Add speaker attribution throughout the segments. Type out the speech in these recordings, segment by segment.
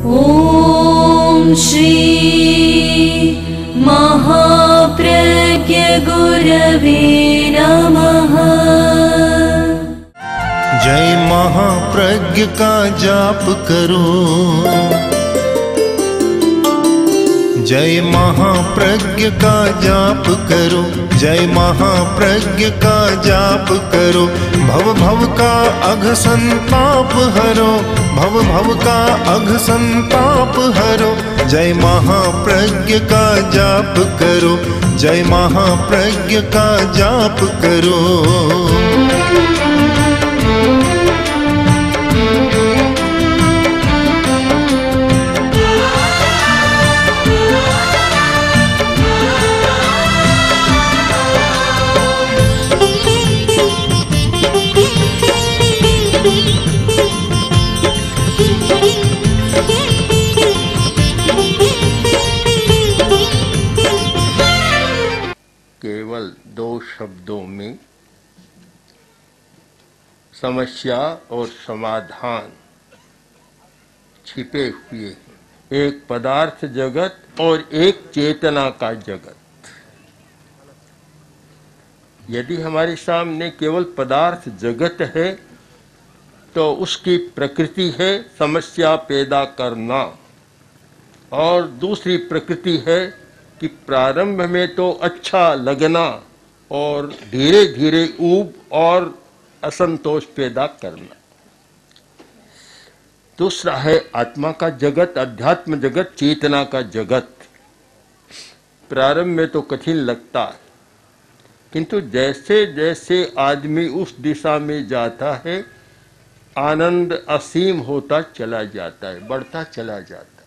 Speaker 1: ॐ श्री महाप्रज्ञ गुरवे नमः।
Speaker 2: जय महाप्रज्ञ का जाप करो, जय महाप्रज्ञ का जाप करो, जय महाप्रज्ञ का जाप करो। भव भव का अघ संताप हरो, भव भव का अघ संताप हरो। जय महाप्रज्ञ का जाप करो, जय महाप्रज्ञ का जाप करो।
Speaker 3: केवल 2 शब्दों में समस्या और समाधान छिपे हुए हैं। एक पदार्थ जगत और एक चेतना का जगत। यदि हमारे सामने केवल पदार्थ जगत है तो उसकी प्रकृति है समस्या पैदा करना, और दूसरी प्रकृति है कि प्रारंभ में तो अच्छा लगना और धीरे धीरे ऊब और असंतोष पैदा करना। दूसरा है आत्मा का जगत, अध्यात्म जगत, चेतना का जगत। प्रारंभ में तो कठिन लगता है, किंतु जैसे जैसे आदमी उस दिशा में जाता है आनंद असीम होता चला जाता है, बढ़ता चला जाता है।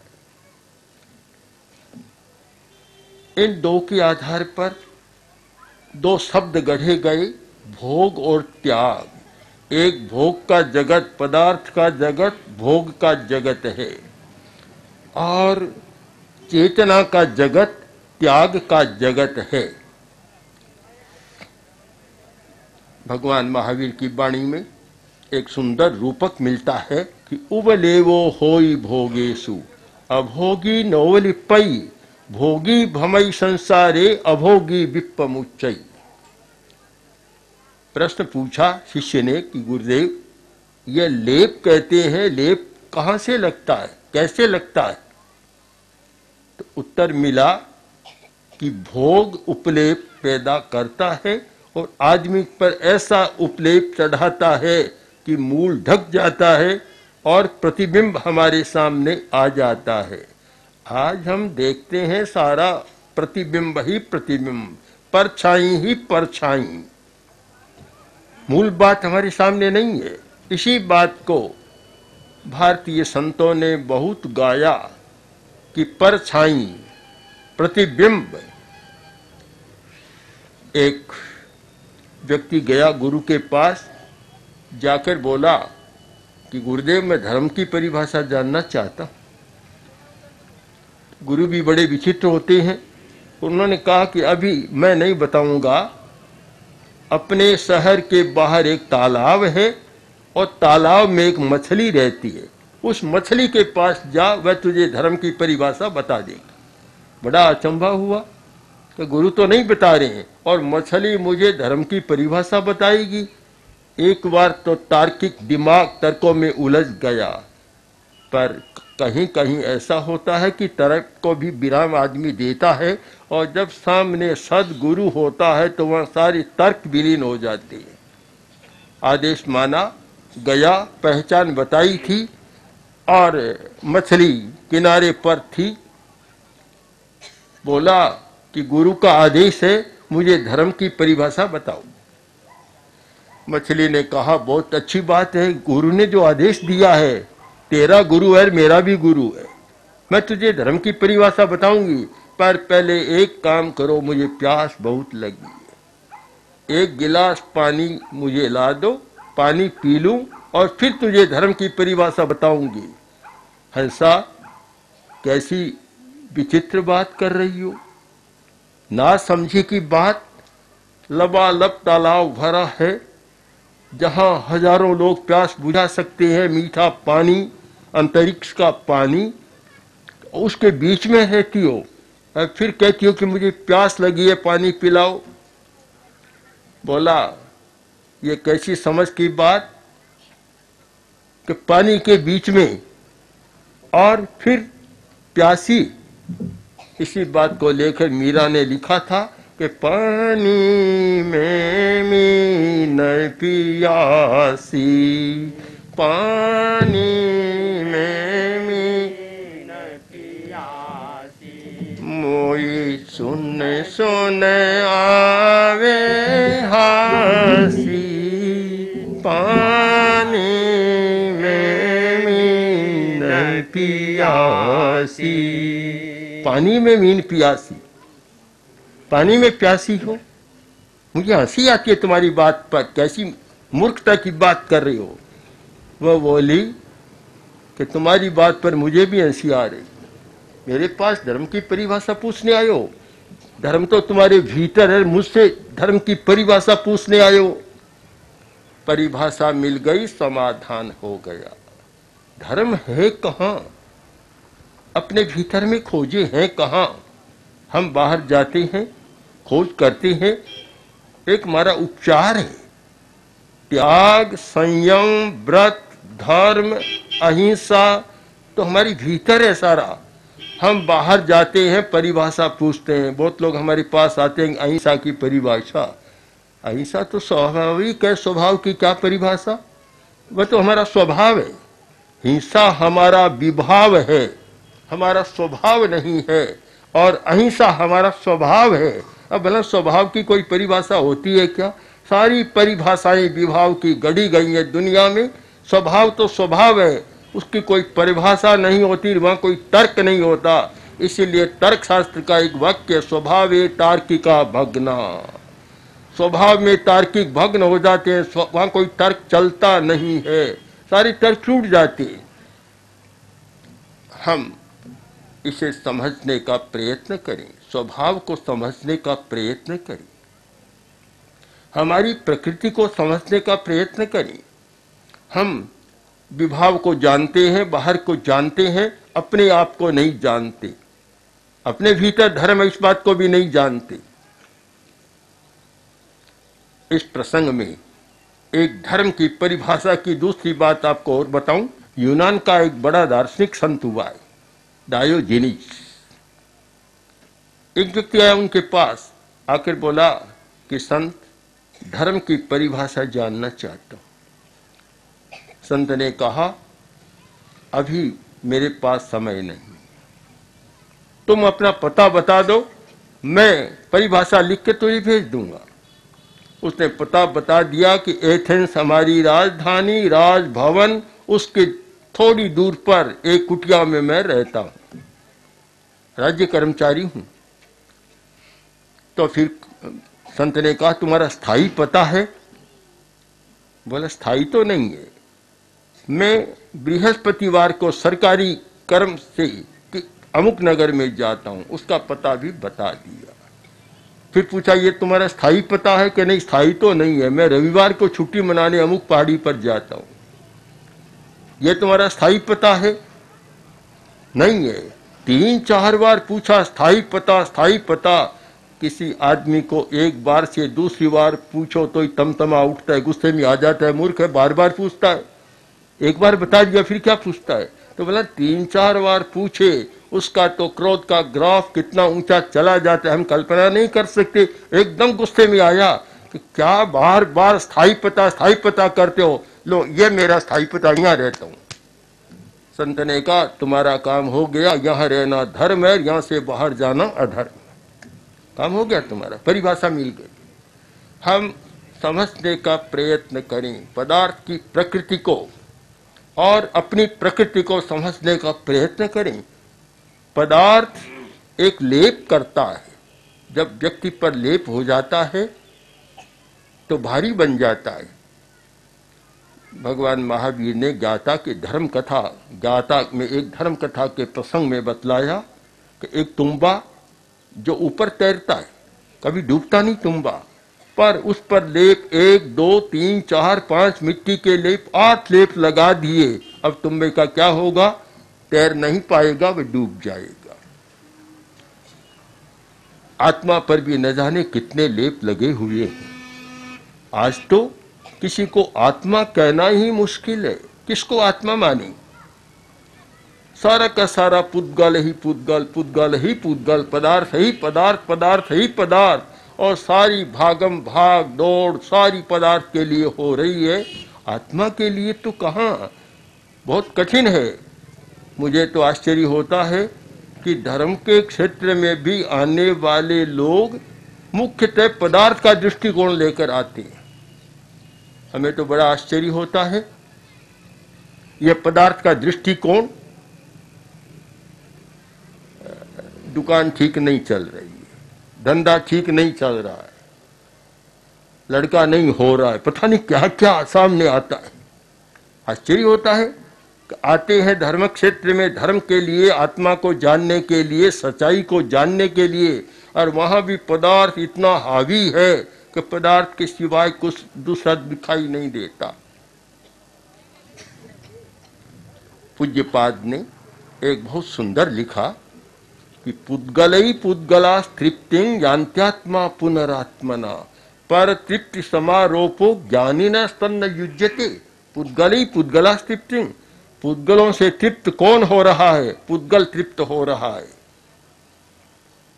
Speaker 3: इन 2 के आधार पर 2 शब्द गढ़े गए, भोग और त्याग। एक भोग का जगत, पदार्थ का जगत, भोग का जगत है, और चेतना का जगत त्याग का जगत है। भगवान महावीर की वाणी में एक सुंदर रूपक मिलता है कि उबलेवो होई भोगेशु अभोगी नोवलिपई, भोगी भमई संसारे अभोगी विप्पमुच्चई। प्रश्न पूछा शिष्य ने कि गुरुदेव यह लेप कहते हैं, लेप कहां से लगता है, कैसे लगता है? तो उत्तर मिला कि भोग उपलेप पैदा करता है और आदमी पर ऐसा उपलेप चढ़ाता है कि मूल ढक जाता है और प्रतिबिंब हमारे सामने आ जाता है। आज हम देखते हैं सारा प्रतिबिंब ही प्रतिबिंब, परछाई ही परछाई, मूल बात हमारे सामने नहीं है। इसी बात को भारतीय संतों ने बहुत गाया कि परछाई, प्रतिबिंब। एक व्यक्ति गया गुरु के पास, जाकर बोला कि गुरुदेव मैं धर्म की परिभाषा जानना चाहता हूं। गुरु भी बड़े विचित्र होते हैं। उन्होंने कहा कि अभी मैं नहीं बताऊंगा, अपने शहर के बाहर एक तालाब है और तालाब में एक मछली रहती है, उस मछली के पास जा, वह तुझे धर्म की परिभाषा बता देगी। बड़ा अचंभा हुआ कि गुरु तो नहीं बता रहे हैं और मछली मुझे धर्म की परिभाषा बताएगी। एक बार तो तार्किक दिमाग तर्कों में उलझ गया, पर कहीं कहीं ऐसा होता है कि तर्क को भी विराम आदमी देता है, और जब सामने सदगुरु होता है तो वह सारी तर्क विलीन हो जाती है। आदेश माना, गया, पहचान बताई थी और मछली किनारे पर थी। बोला कि गुरु का आदेश है, मुझे धर्म की परिभाषा बताओ। मछली ने कहा बहुत अच्छी बात है, गुरु ने जो आदेश दिया है, तेरा गुरु है मेरा भी गुरु है, मैं तुझे धर्म की परिभाषा बताऊंगी, पर पहले एक काम करो, मुझे प्यास बहुत लगी है, 1 गिलास पानी मुझे ला दो, पानी पी लूं और फिर तुझे धर्म की परिभाषा बताऊंगी। हंसा, कैसी विचित्र बात कर रही हो, ना समझी की बात। लबालब तालाब भरा है, जहां हजारों लोग प्यास बुझा सकते हैं, मीठा पानी, अंतरिक्ष का पानी, उसके बीच में रहती हो और फिर कहती हो कि मुझे प्यास लगी है, पानी पिलाओ। बोला ये कैसी समझ की बात कि पानी के बीच में और फिर प्यासी। इसी बात को लेकर मीरा ने लिखा था कि पानी में मीन पियासी, पानी में मीन पियासी, मोई सुन सुन आवे हासी, पानी में मीन पियासी। पानी में मीन पियासी, पानी में प्यासी हो। मुझे हंसी आती है तुम्हारी बात पर, कैसी मूर्खता की बात कर रही हो। वह बोली कि तुम्हारी बात पर मुझे भी हंसी आ रही। मेरे पास धर्म की परिभाषा पूछने आए हो? धर्म तो तुम्हारे भीतर है, मुझसे धर्म की परिभाषा पूछने आए हो। परिभाषा मिल गई, समाधान हो गया। धर्म है कहाँ? अपने भीतर में खोजे हैं कहाँ? हम बाहर जाते हैं, खोज करते हैं। एक हमारा उपचार है, त्याग, संयम, व्रत, धर्म, अहिंसा तो हमारी भीतर है सारा। हम बाहर जाते हैं, परिभाषा पूछते हैं। बहुत लोग हमारे पास आते हैं, अहिंसा की परिभाषा। अहिंसा तो स्वाभाविक है, स्वभाव की क्या परिभाषा? वह तो हमारा स्वभाव है। हिंसा हमारा विभाव है, हमारा स्वभाव नहीं है। और अहिंसा हमारा स्वभाव है। अब भला स्वभाव की कोई परिभाषा होती है क्या? सारी परिभाषाएं विभाव की गढ़ी गई है दुनिया में। स्वभाव तो स्वभाव है, उसकी कोई परिभाषा नहीं होती, वहां कोई तर्क नहीं होता। इसीलिए तर्क शास्त्र का एक वाक्य, स्वभावे तार्किका भग्ना। स्वभाव में तार्किक भग्न हो जाते हैं, वहां कोई तर्क चलता नहीं है, सारी तर्क छूट जाती है। हम इसे समझने का प्रयत्न करें, स्वभाव को समझने का प्रयत्न करें, हमारी प्रकृति को समझने का प्रयत्न करें। हम विभाव को जानते हैं, बाहर को जानते हैं, अपने आप को नहीं जानते। अपने भीतर धर्म है इस बात को भी नहीं जानते। इस प्रसंग में एक धर्म की परिभाषा की दूसरी बात आपको और बताऊं। यूनान का एक बड़ा दार्शनिक संत हुआ है, डायोजेनिस। एक व्यक्ति आया उनके पास, आकर बोला कि संत, धर्म की परिभाषा जानना चाहता हूं। संत ने कहा अभी मेरे पास समय नहीं, तुम अपना पता बता दो, मैं परिभाषा लिख के तुझे भेज दूंगा। उसने पता बता दिया कि एथेंस हमारी राजधानी, राजभवन, उसके थोड़ी दूर पर एक कुटिया में मैं रहता हूं, राज्य कर्मचारी हूं। तो फिर संत ने कहा तुम्हारा स्थायी पता है? बोला स्थायी तो नहीं है, मैं बृहस्पतिवार को सरकारी कर्म से अमुक नगर में जाता हूं, उसका पता भी बता दिया। फिर पूछा ये तुम्हारा स्थायी पता है कि नहीं? स्थायी तो नहीं है, मैं रविवार को छुट्टी मनाने अमुक पहाड़ी पर जाता हूं। ये तुम्हारा स्थायी पता है? नहीं है। 3-4 बार पूछा स्थायी पता, स्थायी पता। किसी आदमी को एक बार से दूसरी बार पूछो तो तमतमा उठता है, गुस्से में आ जाता है, मूर्ख है, बार बार पूछता है। एक बार बता दिया फिर क्या पूछता है? तो बोला 3-4 बार पूछे, उसका तो क्रोध का ग्राफ कितना ऊंचा चला जाता है हम कल्पना नहीं कर सकते। एकदम गुस्से में आया कि क्या बार बार स्थायी पता करते हो? लो ये मेरा स्थायी पता, यहाँ रहता हूं। संत ने कहा तुम्हारा काम हो गया, यहाँ रहना धर्म है, यहाँ से बाहर जाना अधर्म। काम हो गया तुम्हारा, परिभाषा मिल गई। हम समझने का प्रयत्न करें पदार्थ की प्रकृति को और अपनी प्रकृति को समझने का प्रयत्न करें। पदार्थ एक लेप करता है, जब व्यक्ति पर लेप हो जाता है तो भारी बन जाता है। भगवान महावीर ने ज्ञाता की धर्म कथा, ज्ञाता में एक धर्म कथा के प्रसंग में बतलाया कि एक तुम्बा जो ऊपर तैरता है, कभी डूबता नहीं तुम्बा, पर उस पर लेप 1, 2, 3, 4, 5 मिट्टी के लेप 8 लेप लगा दिए। अब तुम्बे का क्या होगा? तैर नहीं पाएगा, वह डूब जाएगा। आत्मा पर भी न जाने कितने लेप लगे हुए हैं। आज तो किसी को आत्मा कहना ही मुश्किल है। किसको आत्मा माने? सारा का सारा पुद्गल ही पुद्गल, पुद्गल ही पुद्गल, पदार्थ ही पदार्थ, पदार्थ ही पदार्थ, और सारी भागम भाग दौड़ सारी पदार्थ के लिए हो रही है, आत्मा के लिए तो कहाँ। बहुत कठिन है। मुझे तो आश्चर्य होता है कि धर्म के क्षेत्र में भी आने वाले लोग मुख्यतः पदार्थ का दृष्टिकोण लेकर आते हैं। हमें तो बड़ा आश्चर्य होता है। यह पदार्थ का दृष्टिकोण, दुकान ठीक नहीं चल रही है, धंधा ठीक नहीं चल रहा है, लड़का नहीं हो रहा है, पता नहीं क्या क्या सामने आता है। आश्चर्य होता है कि आते हैं धर्म क्षेत्र में धर्म के लिए, आत्मा को जानने के लिए, सच्चाई को जानने के लिए, और वहां भी पदार्थ इतना हावी है कि पदार्थ के सिवाय कुछ दूसरा दिखाई नहीं देता। पूज्यपाद ने एक बहुत सुंदर लिखा कि पुद्गलै पुद्गला तृप्तिं यान्त्यात्मा पुनरात्मना पर तृप्ति समारोपो ज्ञानिना स्तन्न युज्यते। पुद्गलै पुद्गला तृप्तिं, पुद्गलों से तृप्त कौन हो रहा है? पुद्गल तृप्त हो रहा है।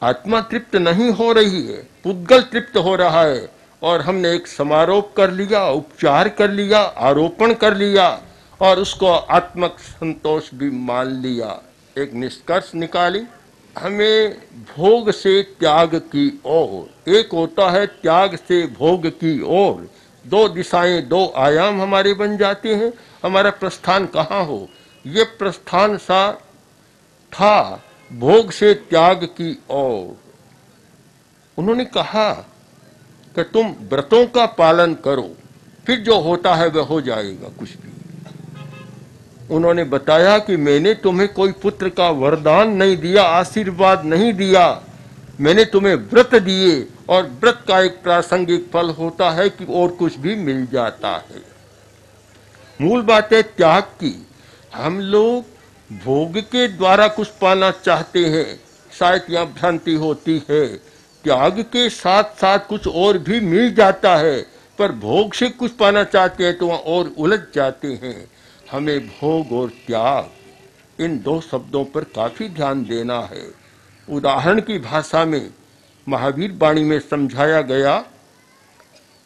Speaker 3: आत्मा तृप्त नहीं हो रही है, पुद्गल तृप्त हो रहा है। और हमने एक समारोप कर लिया, उपचार कर लिया, आरोपण कर लिया, और उसको आत्मक संतोष भी मान लिया। एक निष्कर्ष निकाली, हमें भोग से त्याग की ओर, एक होता है त्याग से भोग की ओर, दो दिशाएं, दो आयाम हमारे बन जाते हैं। हमारा प्रस्थान कहाँ हो? ये प्रस्थान सा था भोग से त्याग की ओर। उन्होंने कहा कि तुम व्रतों का पालन करो, फिर जो होता है वह हो जाएगा कुछ भी। उन्होंने बताया कि मैंने तुम्हें कोई पुत्र का वरदान नहीं दिया, आशीर्वाद नहीं दिया, मैंने तुम्हें व्रत दिए, और व्रत का एक प्रासंगिक फल होता है कि और कुछ भी मिल जाता है। मूल बात है त्याग की। हम लोग भोग के द्वारा कुछ पाना चाहते हैं, शायद यहाँ भ्रांति होती है। त्याग के साथ साथ कुछ और भी मिल जाता है, पर भोग से कुछ पाना चाहते हैं तो वहाँ और उलझ जाते हैं। हमें भोग और त्याग, इन दो शब्दों पर काफी ध्यान देना है। उदाहरण की भाषा में महावीर वाणी में समझाया गया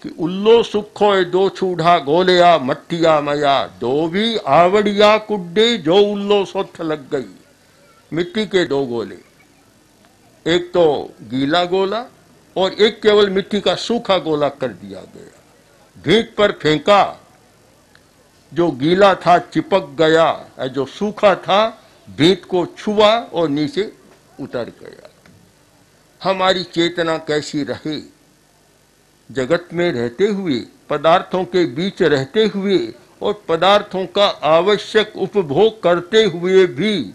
Speaker 3: कि उल्लो सुखो दो छूढ़ा गोलिया मट्टिया मया, दो भी आवड़िया कुड्डे जो उल्लो सोथ लग गई। मिट्टी के दो गोले, एक तो गीला गोला और एक केवल मिट्टी का सूखा गोला कर दिया गया। भीत पर फेंका, जो गीला था चिपक गया, जो सूखा था भीत को छुआ और नीचे उतर गया। हमारी चेतना कैसी रहे? जगत में रहते हुए, पदार्थों के बीच रहते हुए और पदार्थों का आवश्यक उपभोग करते हुए भी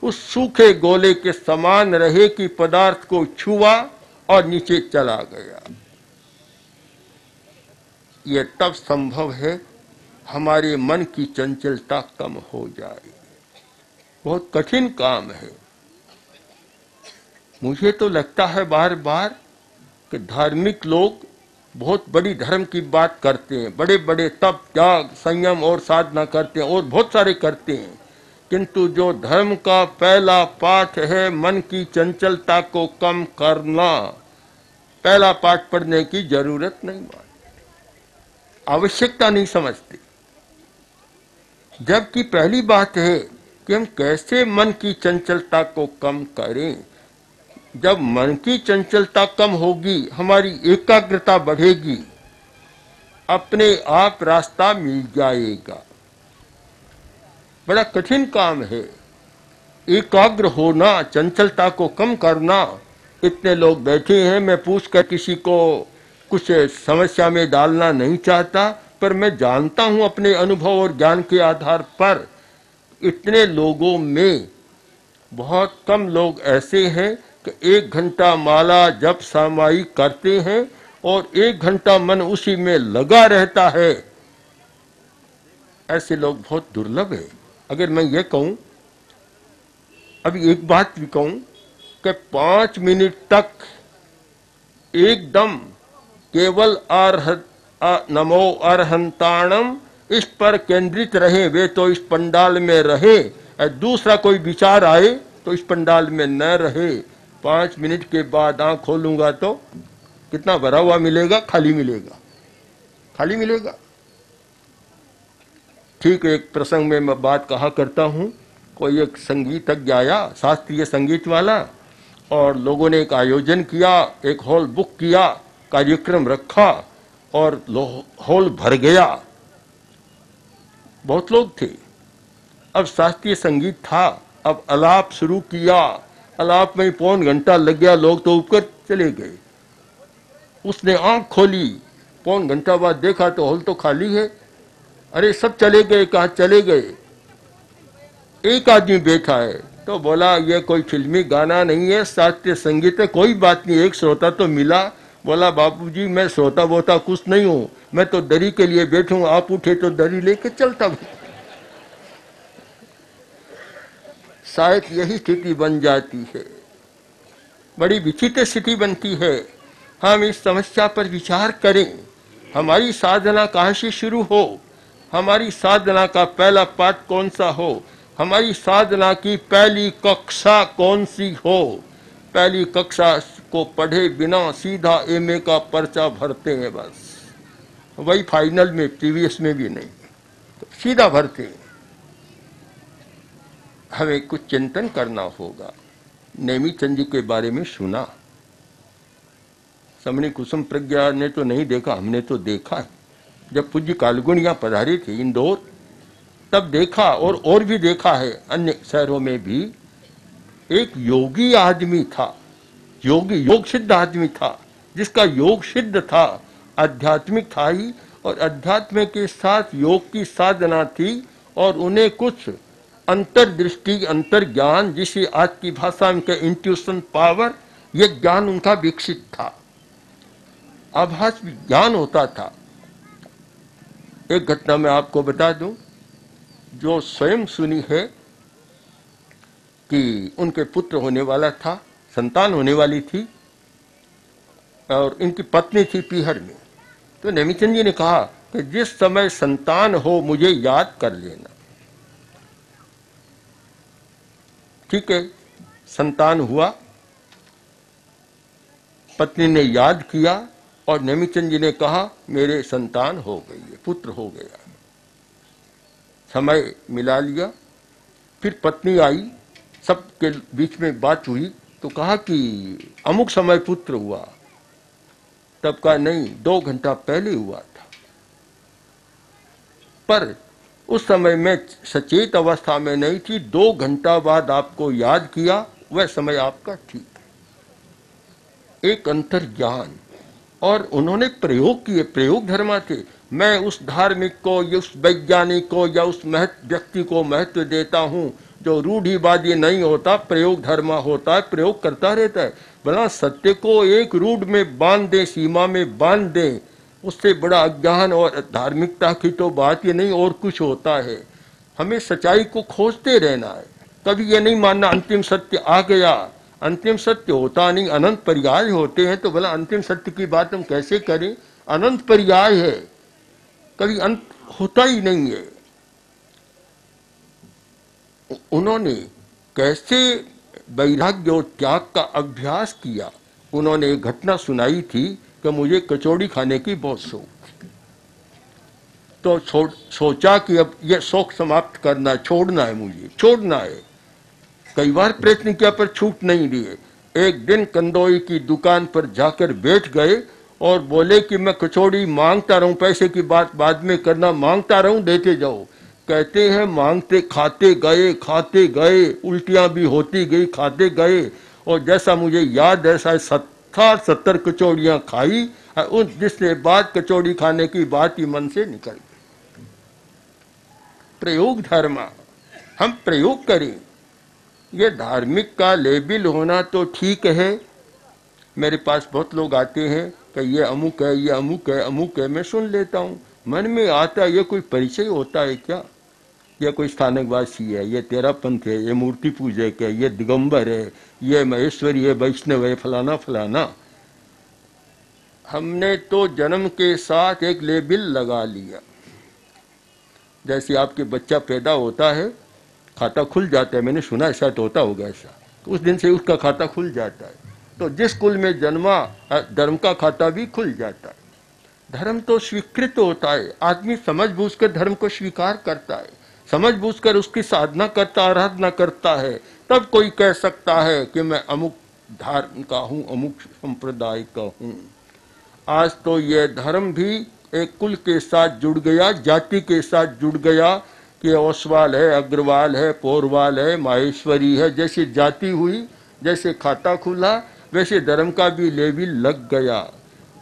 Speaker 3: उस सूखे गोले के समान रहे कि पदार्थ को छुआ और नीचे चला गया। यह तब संभव है हमारे मन की चंचलता कम हो जाए। बहुत कठिन काम है। मुझे तो लगता है बार बार कि धार्मिक लोग बहुत बड़ी धर्म की बात करते हैं, बड़े बड़े तप त्याग संयम और साधना करते हैं, और बहुत सारे करते हैं, किंतु जो धर्म का पहला पाठ है मन की चंचलता को कम करना, पहला पाठ पढ़ने की जरूरत नहीं मानते, आवश्यकता नहीं समझते। जबकि पहली बात है कि हम कैसे मन की चंचलता को कम करें। जब मन की चंचलता कम होगी, हमारी एकाग्रता बढ़ेगी, अपने आप रास्ता मिल जाएगा। बड़ा कठिन काम है एकाग्र होना, चंचलता को कम करना। इतने लोग बैठे हैं, मैं पूछकर किसी को कुछ समस्या में डालना नहीं चाहता, पर मैं जानता हूं अपने अनुभव और ज्ञान के आधार पर, इतने लोगों में बहुत कम लोग ऐसे हैं कि 1 घंटा माला जप सामायिक करते हैं और 1 घंटा मन उसी में लगा रहता है। ऐसे लोग बहुत दुर्लभ है। अगर मैं ये कहूं अभी एक बात भी कहूं कि 5 मिनट तक एकदम केवल नमो अरहंताणम इस पर केंद्रित रहे, वे तो इस पंडाल में रहे, और दूसरा कोई विचार आए तो इस पंडाल में न रहे। 5 मिनट के बाद आंख खोलूंगा तो कितना भरा हुआ मिलेगा? खाली मिलेगा, खाली मिलेगा। ठीक एक प्रसंग में मैं बात कहा करता हूं, कोई एक संगीतज्ञ आया, शास्त्रीय संगीत वाला, और लोगों ने एक आयोजन किया, एक हॉल बुक किया, कार्यक्रम रखा और हॉल भर गया, बहुत लोग थे। अब शास्त्रीय संगीत था, अब अलाप शुरू किया, अलाप में 1.25 घंटा लग गया, लोग तो ऊपर चले गए। उसने आंख खोली, 1.25 घंटा बाद देखा तो हॉल तो खाली है। अरे सब चले गए, कहा चले गए? एक आदमी बैठा है। तो बोला ये कोई फिल्मी गाना नहीं है, शास्त्रीय संगीत है, कोई बात नहीं, एक श्रोता तो मिला। बोला बापूजी मैं श्रोता वोता कुछ नहीं हूं, मैं तो दरी के लिए बैठूं, आप उठे तो दरी लेके चलता हूं। शायद यही स्थिति बन जाती है, बड़ी विचित्र स्थिति बनती है। हम इस समस्या पर विचार करें, हमारी साधना कहां से शुरू हो, हमारी साधना का पहला पाठ कौन सा हो, हमारी साधना की पहली कक्षा कौन सी हो। पहली कक्षा को पढ़े बिना सीधा एमए का पर्चा भरते हैं, बस वही फाइनल में, प्रीवियस में भी नहीं, तो सीधा भरते हैं। हमें कुछ चिंतन करना होगा। नेमीचंद जी के बारे में सुना, समणी कुसुम प्रज्ञा ने तो नहीं देखा, हमने तो देखा है। जब पूज्य कालगुण यहाँ पधारे थे इंदौर, तब देखा, और भी देखा है अन्य शहरों में भी। एक योगी आदमी था, योगी योग सिद्ध आदमी था, जिसका योग सिद्ध था, आध्यात्मिक था ही, और अध्यात्म के साथ योग की साधना थी, और उन्हें कुछ अंतर्दृष्टि, अंतर्ज्ञान, जिसे आज की भाषा में कहे इंट्यूशन पावर, ये ज्ञान उनका विकसित था, आभास ज्ञान होता था। एक घटना मैं आपको बता दूं, जो स्वयं सुनी है कि उनके पुत्र होने वाला था, संतान होने वाली थी, और इनकी पत्नी थी पीहर में। तो नेमीचंद जी ने कहा कि जिस समय संतान हो मुझे याद कर लेना। ठीक है, संतान हुआ, पत्नी ने याद किया, और नेमीचंद जी ने कहा मेरे संतान हो गई है, पुत्र हो गया। समय मिला लिया, फिर पत्नी आई, सबके बीच में बात हुई, तो कहा कि अमुक समय पुत्र हुआ। तब कहा नहीं, 2 घंटा पहले हुआ था, पर उस समय मैं सचेत अवस्था में नहीं थी, 2 घंटा बाद आपको याद किया, वह समय आपका ठीक है। एक अंतर्ज्ञान, और उन्होंने प्रयोग किए, प्रयोग धर्मा थे। मैं उस धार्मिक को, उस वैज्ञानिक को, या उस व्यक्ति को महत्व देता हूं जो रूढ़िवादी नहीं होता, प्रयोग धर्मा होता है, प्रयोग करता रहता है। भला सत्य को एक रूढ़ में बांध दे, सीमा में बांध दे, उससे बड़ा अज्ञान और धार्मिकता की तो बात ही नहीं, और कुछ होता है। हमें सच्चाई को खोजते रहना है, कभी ये नहीं मानना अंतिम सत्य आ गया। अंतिम सत्य होता नहीं, अनंत पर्याय होते हैं। तो भला अंतिम सत्य की बात हम कैसे करें? अनंत पर्याय है, कभी अंत होता ही नहीं है। उन्होंने कैसे वैराग्य और त्याग का अभ्यास किया। उन्होंने एक घटना सुनाई थी कि मुझे कचौड़ी खाने की बहुत शौक, तो सोचा कि अब यह शौक समाप्त करना, छोड़ना है, मुझे छोड़ना है। कई बार प्रयत्न किया पर छूट नहीं लिए। एक दिन कंदोई की दुकान पर जाकर बैठ गए और बोले कि मैं कचौड़ी मांगता रहूं, पैसे की बात बाद में करना, मांगता रहूं, देते जाओ। कहते हैं मांगते खाते गए, उल्टियां भी होती गई, खाते गए, और जैसा मुझे याद है शायद 70 कचौड़ियां खाई। जिसने बाद कचौड़ी खाने की बात ही मन से निकल गई। प्रयोग धर्म, हम प्रयोग करें। ये धार्मिक का लेबिल होना तो ठीक है। मेरे पास बहुत लोग आते हैं कि ये अमुक है, ये अमुक है, अमुक है, मैं सुन लेता हूँ, मन में आता है ये कोई परिचय होता है क्या? ये कोई स्थानकवासी है, ये तेरा पंथ है, ये मूर्ति पूजक है, ये दिगंबर है, ये महेश्वरी है, वैष्णव है, फलाना फलाना। हमने तो जन्म के साथ एक लेबल लगा लिया। जैसे आपके बच्चा पैदा होता है, खाता खुल जाता है, मैंने सुना ऐसा तो होता होगा, ऐसा तो उस दिन से उसका खाता खुल जाता है। तो जिस कुल में जन्मा धर्म का खाता भी खुल जाता है। धर्म तो स्वीकृत होता है, आदमी समझ बूझ कर धर्म को स्वीकार करता है, समझ बूझ कर उसकी साधना करता, आराधना करता है, तब कोई कह सकता है कि मैं अमुक धर्म का हूँ, अमुक संप्रदाय का हूँ। आज तो यह धर्म भी एक कुल के साथ जुड़ गया, जाति के साथ जुड़ गया कि ओसवाल है, अग्रवाल है, पोरवाल है, माहेश्वरी है। जैसे जाति हुई, जैसे खाता खुला, वैसे धर्म का भी लेबल लग गया।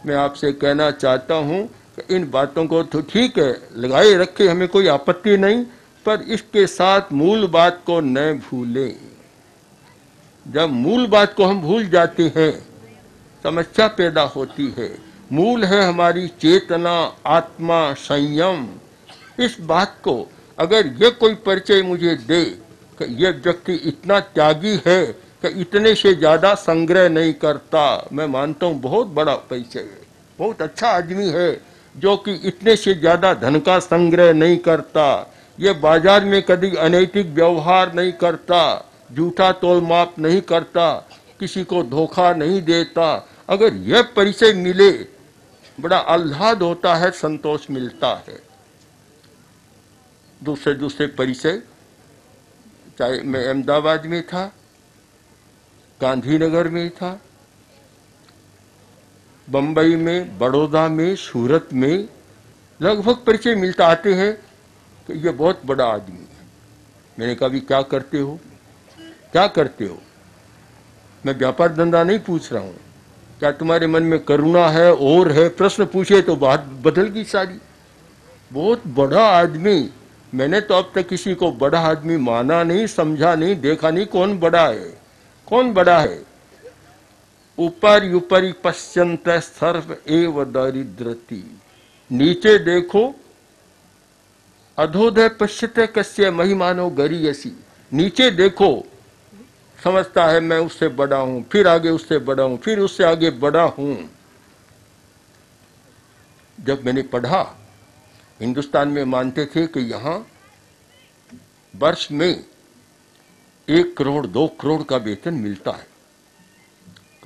Speaker 3: मैं आपसे कहना चाहता हूँ कि इन बातों को तो ठीक है लगाए रखे, हमें कोई आपत्ति नहीं, पर इसके साथ मूल बात को न भूलें। जब मूल बात को हम भूल जाते हैं, समस्या पैदा होती है। मूल है हमारी चेतना, आत्मा, संयम। इस बात को अगर ये कोई परिचय मुझे दे कि ये व्यक्ति इतना त्यागी है कि इतने से ज्यादा संग्रह नहीं करता, मैं मानता हूँ बहुत बड़ा परिचय है, बहुत अच्छा आदमी है जो कि इतने से ज्यादा धन का संग्रह नहीं करता, ये बाजार में कभी अनैतिक व्यवहार नहीं करता, झूठा तोल माप नहीं करता, किसी को धोखा नहीं देता। अगर यह परिचय मिले, बड़ा आह्लाद होता है, संतोष मिलता है। दूसरे दूसरे परिचय, चाहे मैं अहमदाबाद में था, गांधीनगर में था, बंबई में, बड़ौदा में, सूरत में, लगभग परिचय मिलता आते हैं कि ये बहुत बड़ा आदमी है। मैंने कहा भी क्या करते हो, क्या करते हो? मैं व्यापार धंधा नहीं पूछ रहा हूँ, क्या तुम्हारे मन में करुणा है और है? प्रश्न पूछे तो बात बदल गई सारी। बहुत बड़ा आदमी। मैंने तो अब तक किसी को बड़ा आदमी माना नहीं, समझा नहीं, देखा नहीं। कौन बड़ा है, कौन बड़ा है? ऊपर ऊपरी पश्यंत सर्व एव दारिद्रति। नीचे देखो, अधोदय पश्यते कस्य महिमानो गरीयसी। नीचे देखो, समझता है मैं उससे बड़ा हूं, फिर आगे उससे बड़ा हूं, फिर उससे आगे बड़ा हूं। जब मैंने पढ़ा, हिंदुस्तान में मानते थे कि यहां वर्ष में 1 करोड़ 2 करोड़ का वेतन मिलता है।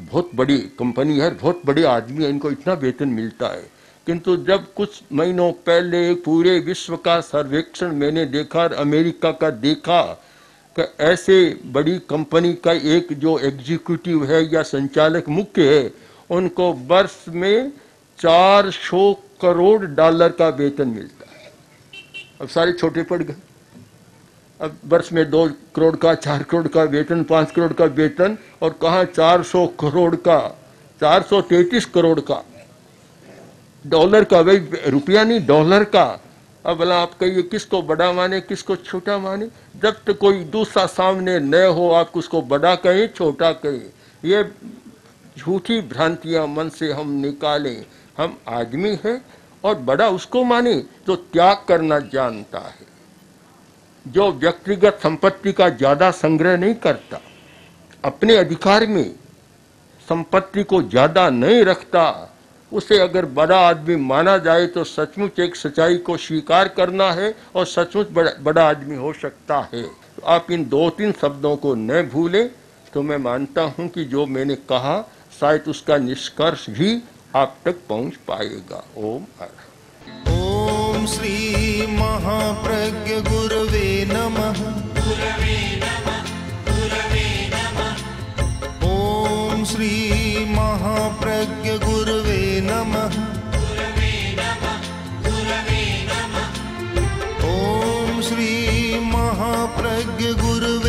Speaker 3: बहुत बड़ी कंपनी है, बहुत बड़े आदमी है, इनको इतना वेतन मिलता है। किंतु जब कुछ महीनों पहले पूरे विश्व का सर्वेक्षण मैंने देखा, अमेरिका का देखा, कि ऐसे बड़ी कंपनी का एक जो एग्जीक्यूटिव है या संचालक मुख्य है, उनको वर्ष में 400 करोड़ डॉलर का वेतन मिलता है। अब सारे छोटे पड़ गए। अब वर्ष में 2 करोड़ का, 4 करोड़ का वेतन, 5 करोड़ का वेतन, और कहाँ 400 करोड़ का, 433 करोड़ का डॉलर का, भाई रुपया नहीं, डॉलर का। अब भला आप कहिए किसको बड़ा माने, किसको छोटा माने? जब तक कोई दूसरा सामने न हो, आप उसको बड़ा कहें, छोटा कहें। ये झूठी भ्रांतियां मन से हम निकालें। हम आदमी हैं, और बड़ा उसको माने जो त्याग करना जानता है, जो व्यक्तिगत संपत्ति का ज्यादा संग्रह नहीं करता, अपने अधिकार में संपत्ति को ज्यादा नहीं रखता। उसे अगर बड़ा आदमी माना जाए तो सचमुच एक सच्चाई को स्वीकार करना है, और सचमुच बड़ा आदमी हो सकता है। तो आप इन 2-3 शब्दों को न भूलें, तो मैं मानता हूं कि जो मैंने कहा शायद उसका निष्कर्ष भी आप तक पहुंच पाएगा। ओम हर।
Speaker 2: ओम श्री महाप्रज्ञ गुरवे नमः। ओम श्री महाप्रज्ञ गुरवे नमः। ओम श्री महाप्रज्ञ गुरवे